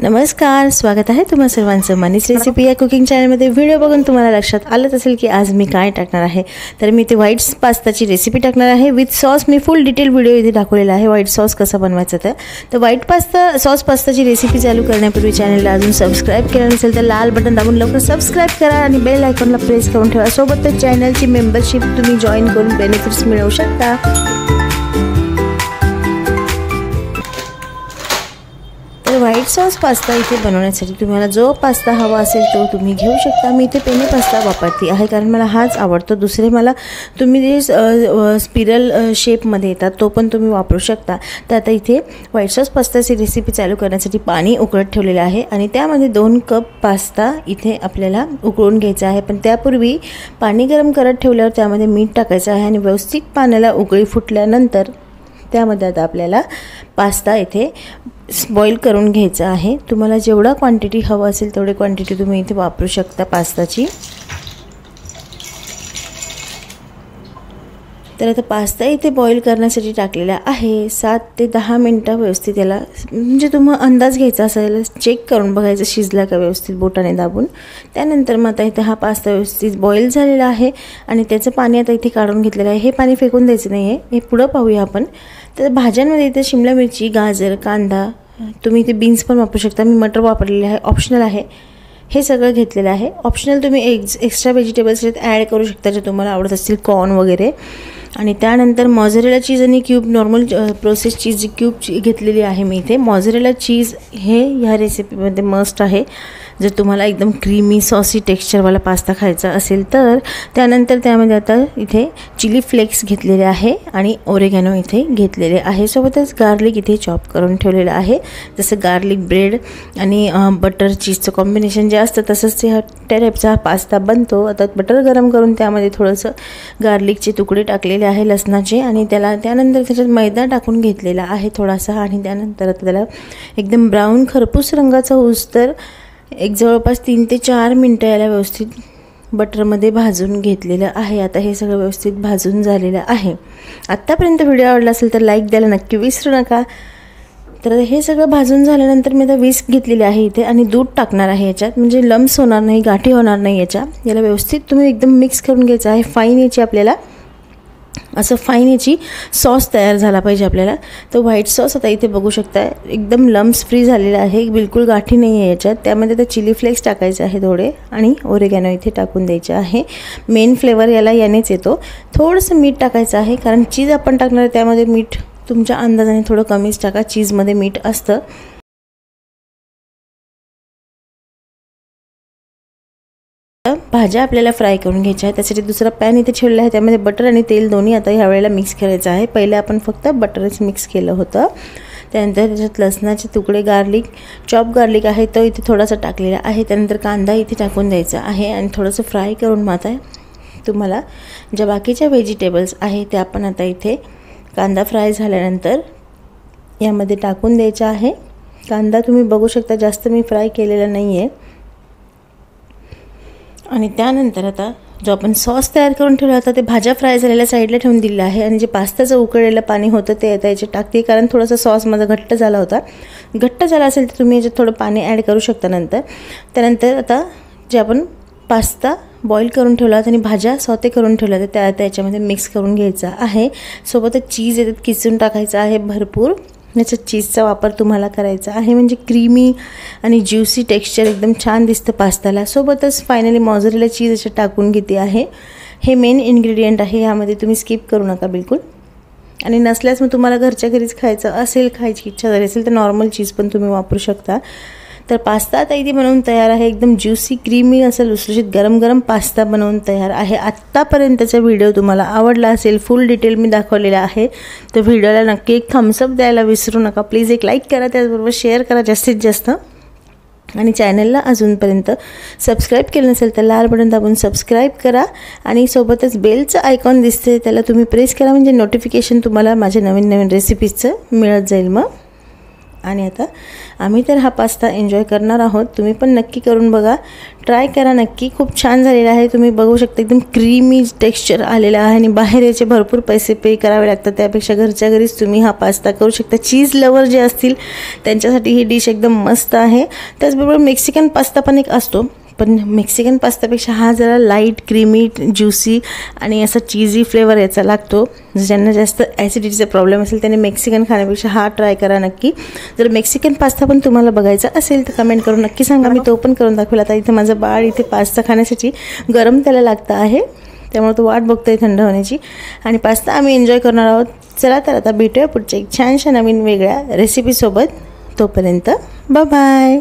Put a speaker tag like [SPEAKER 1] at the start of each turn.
[SPEAKER 1] नमस्कार, स्वागत आहे तुम्हा सर्वांचं मनीस रेसिपी या कुकिंग चॅनलमध्ये। व्हिडिओ बघून तुम्हाला लक्षात आलंच असेल की आज मी काय टाकणार आहे। तर मी ते व्हाईट पास्ताची रेसिपी टाकणार आहे with sauce. Me full detail video इथे दाखवलेला आहे व्हाईट सॉस कसा बनवायचा। तर व्हाईट पास्ताची रेसिपी चालू करण्यापूर्वी चॅनलला अजून सबस्क्राइब केलं नसेल तर लाल बटन दाबून लवकर सबस्क्राइब करा आणि बेल आयकॉनला प्रेस करून ठेवा। सोबतच चॅनलची मेंबरशिप तुम्ही जॉईन करून बेनिफिट्स मिळवू शकता। व्हाईट सॉस पास्ता इथे बनवण्यासाठी तुम्हाला जो पास्ता हवा असेल तो तुम्ही घेऊ शकता। मी इथे पेने पास्ता वापरते आहे कारण मला हाच आवडतो। दुसरे मला तुम्ही जे स्पिरल शेपमध्ये येतात तो पण तुम्ही वापरू शकता। तर आता इथे व्हाईट सॉस पास्ताची रेसिपी चालू करण्यासाठी पाणी उकळत ठेवलेलं आहे आणि त्यामध्ये 2 कप पास्ता इथे आपल्याला उकळून घ्यायचा आहे। पण त्यापूर्वी पाणी गरम करत ठेवल्यावर त्यामध्ये मीठ टाकायचं आहे आणि व्यवस्थित पाण्याला उकळी फुटल्यानंतर त्यामध्ये आता आपल्याला पास्ता इथे बॉईल करून घ्यायचा आहे। तुम्हाला जेवढा क्वांटिटी हवा असेल तेवढी क्वांटिटी तुम्ही इथे वापरू शकता पास्ताची। तर आता पास्ता इथे बॉईल करण्यासाठी टाकलेला आहे 7 ते 10 मिनिटं व्यवस्थित याला म्हणजे तुम्हाला अंदाज घ्यायचा असेल, चेक करून बघायचं शिजला का व्यवस्थित बोटाने दाबून। त्यानंतर मग आता इथे हा पास्ता व्यवस्थित बॉईल झालेला आहे आणि त्याचं पाणी आता इथे काढून घेतलेलं आहे। हे पाणी फेकून द्यायचं नाही आहे, हे पुढं पाहूया आपण। तर भाज्यांमध्ये इथे शिमला मिरची, गाजर, कांदा, तुम्ही इथे बीन्स पण वापरू शकता। मी मटर वापरलेले आहे, ऑप्शनल आहे। हे सगळं घेतलेलं आहे। ऑप्शनल तुम्ही एक्स्ट्रा व्हेजिटेबल्स ॲड करू शकता जे तुम्हाला आवडत असतील, कॉर्न वगैरे। आणि त्यानंतर मॉझरेला चीज आणि क्यूब, नॉर्मल प्रोसेस चीज क्यूब घेतलेली आहे मी इथे। मॉझरेला चीज हे ह्या रेसिपीमध्ये मस्ट आहे जर तुम्हाला एकदम क्रीमी सॉसी टेक्स्चरवाला पास्ता खायचा असेल तर। त्यानंतर त्यामध्ये आता इथे चिली फ्लेक्स घेतलेले आहे आणि ओरेगॅनो इथे घेतलेले आहे। सोबतच गार्लिक इथे चॉप करून ठेवलेलं आहे। जसं गार्लिक ब्रेड आणि बटर चीजचं कॉम्बिनेशन जे असतं तसंच ह्या टाईपचा पास्ता बनतो। आता बटर गरम करून त्यामध्ये थोडंसं गार्लिकचे तुकडे टाकलेले आहे लसणाचे आणि त्यानंतर त्याच्यात मैदा टाकून घेतलेला आहे थोडासा आणि त्यानंतर आता त्याला एकदम ब्राऊन खरपूस रंगाचा होईस्तोवर एक जवळपास 3 ते 4 मिनिटं याला व्यवस्थित बटरमध्ये भाजून घेतलेलं आहे। आता हे सगळं व्यवस्थित भाजून झालेलं आहे। आत्तापर्यंत व्हिडिओ आवडला असेल तर लाईक द्यायला नक्की विसरू नका। तर हे सगळं भाजून झाल्यानंतर मी आता विस्क घेतलेली आहे इथे आणि दूध टाकणार आहे याच्यात, म्हणजे लम्स होणार नाही, गाठी होणार नाही याला व्यवस्थित तुम्ही एकदम मिक्स करून घ्यायचं आहे। फाईन याची आपल्याला असं फाईन याची सॉस तयार झाला पाहिजे आपल्याला। तर व्हाईट सॉस आता इथे बघू शकता एकदम लम्स फ्री झालेला आहे, बिलकुल गाठी नाही आहे याच्यात। त्यामध्ये आता चिली फ्लेक्स टाकायचे आहे थोडे आणि ओरेगॅनो इथे टाकून द्यायचे आहे। मेन फ्लेवर यानेच येतो। थोडंसं मीठ टाकायचं आहे कारण चीज आपण टाकणार आहे त्यामध्ये मीठ तुमच्या अंदाजाने थोडं कमीच टाका, चीजमध्ये मीठ असतं। भाज्या आपल्याला फ्राय करून घ्यायच्या आहे, त्यासाठी दुसरा पॅन इथे ठेवलेला आहे। त्यामध्ये बटर आणि तेल दोन्ही आता ह्या वेळेला मिक्स करायचं आहे। पहिले आपण फक्त बटरच मिक्स केलं होतं। त्यानंतर त्याच्यात लसणाचे तुकडे, गार्लिक, चॉप गार्लिक आहे तो इथे थोडासा टाकलेला आहे। त्यानंतर कांदा इथे टाकून द्यायचा आहे आणि थोडंसं फ्राय करून मग आता तुम्हाला ज्या बाकीच्या व्हेजिटेबल्स आहे त्या आपण आता इथे कांदा फ्राय झाल्यानंतर यामध्ये टाकून द्यायचा आहे। कांदा तुम्ही बघू शकता जास्त मी फ्राय केलेला नाही आहे। आणि त्यानंतर आता जो आपण सॉस तयार करून ठेवला होता ते भाज्या फ्राय झालेल्या साईडला ठेवून दिलेलं आहे आणि जे पास्ताचं उकळलेलं पाणी होतं ते आता याच्यात टाकते कारण थोडासा सॉस माझा घट्ट झाला होता। घट्ट झाला असेल तर तुम्ही याच्यात थोडं पाणी ॲड करू शकता नंतर। त्यानंतर आता जे आपण पास्ता बॉईल करून ठेवला होता आणि भाज्या सॉते करून ठेवल्या होत्या त्या आता याच्यामध्ये मिक्स करून घ्यायचा आहे। सोबतच चीज याच्यात किसून टाकायचं आहे भरपूर। याच्यात चीजचा वापर तुम्हाला करायचा आहे म्हणजे क्रीमी आणि ज्युसी टेक्स्चर एकदम छान दिसतं पास्ताला। सोबतच फायनली मॉझरेला चीज याच्यात टाकून घेते आहे। हे मेन इन्ग्रेडियंट आहे, यामध्ये तुम्ही स्किप करू नका बिलकुल। आणि नसल्यास मग तुम्हाला घरच्या घरीच खायचं असेल, खायची इच्छा झाली असेल तर नॉर्मल चीज पण तुम्ही वापरू शकता। तर पास्ता आता इथे बनवून तयार आहे। एकदम ज्युसी क्रीमी असं लुसलुशीत गरम गरम पास्ता बनवून तयार आहे। आत्तापर्यंतचा व्हिडिओ तुम्हाला आवडला असेल, फुल डिटेल मी दाखवलेला आहे, तर व्हिडिओला नक्की एक थम्सअप द्यायला विसरू नका। प्लीज एक लाईक करा, त्याचबरोबर शेअर करा जास्तीत जास्त। आणि चॅनलला अजूनपर्यंत सबस्क्राईब केलं नसेल तर लाल बटन दाबून सबस्क्राईब करा आणि सोबतच बेलचं आयकॉन दिसते त्याला तुम्ही प्रेस करा म्हणजे नोटिफिकेशन तुम्हाला माझ्या नवीन नवीन रेसिपीजचं मिळत जाईल। मग आणि आता आम्ही तर हा पास्ता एन्जॉय करणार आहोत. तुम्ही पण नक्की करून बघा, ट्राय करा नक्की. खूप छान झालेला आहे. तुम्ही बघू शकता एकदम क्रीमी टेक्स्चर आलेला आहे आणि बाहेर याचे भरपूर पैसे पे करावे लागतात. त्यापेक्षा घरच्या घरीच तुम्ही हा पास्ता करू शकता. चीज लवर जे असतील त्यांच्यासाठी ही डिश एकदम मस्त आहे. त्याचबरोबर मेक्सिकन पास्ता पण एक असतो, पण मेक्सिकन पास्तापेक्षा हा जरा लाईट, क्रीमी, ज्युसी आणि असा चीजी फ्लेवर याचा लागतो. ज्यांना जास्त ॲसिडिटीचा प्रॉब्लेम असेल त्याने मेक्सिकन खाण्यापेक्षा हा ट्राय करा नक्की. जर मेक्सिकन पास्ता पण तुम्हाला बघायचा असेल तर कमेंट करून नक्की सांगा, मी तो पण करून दाखवेल. आता इथे माझं बाळ इथे पास्ता खाण्यासाठी गरम त्याला लागतं आहे, त्यामुळे तो वाट बघतोय थंड होण्याची आणि पास्ता आम्ही एन्जॉय करणार आहोत. चला तर आता भेटूया पुढच्या एक छानशा नवीन वेगळ्या रेसिपीसोबत. तोपर्यंत बाय बाय.